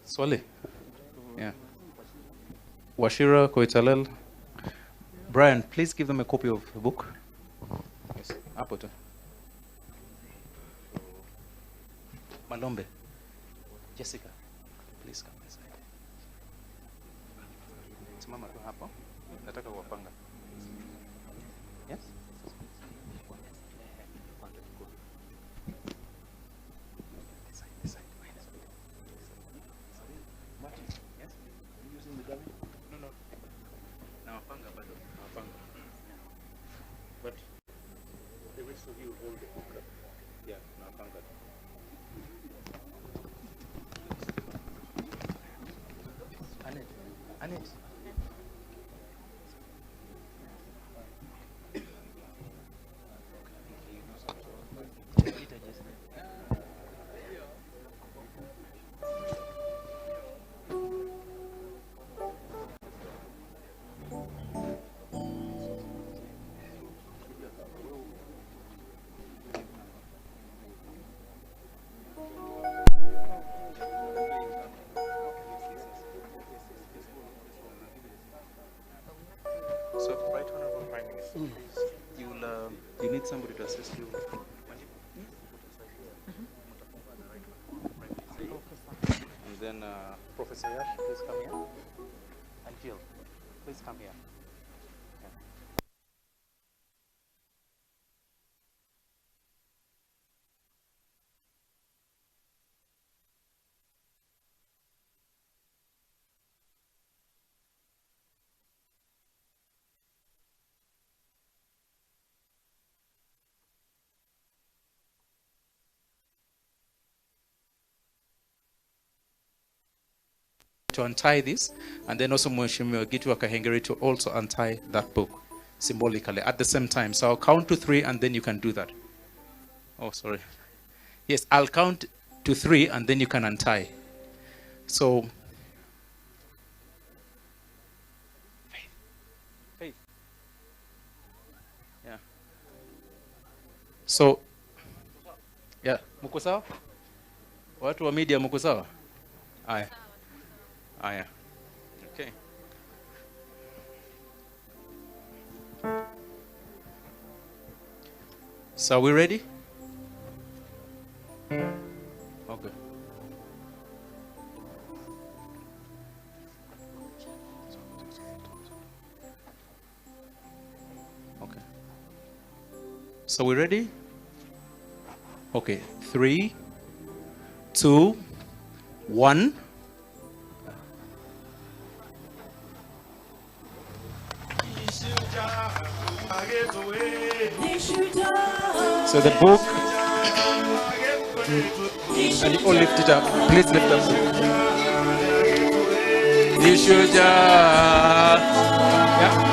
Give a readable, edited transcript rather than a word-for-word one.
Swale. Yeah. Washira Koitalel. Brian, please give them a copy of the book. Yes. Apoto. Malombe. Jessica, please come inside. Simama tu hapo. Nataka kuwapanga. Yes? But the rest of you hold the book up. Yeah, napanga. Annette. So, Right Honorable Prime Minister, you need somebody to assist you. And then Professor Yash, please come here. And Jill, please come here. To untie this, and then also Mheshimiwa Gitu Kahengeri to also untie that book symbolically at the same time. So I'll count to 3 and then you can do that. Oh, sorry. Yes, I'll count to 3 and then you can untie. So, Faith. Yeah. So, yeah, muko sawa? Watu wa media muko sawa? Aya. Aya. Okay. So are we ready? Okay. Okay. So we ready? Okay. 3, 2, 1. So the book, and you all lift it up. Please lift up. Yeah.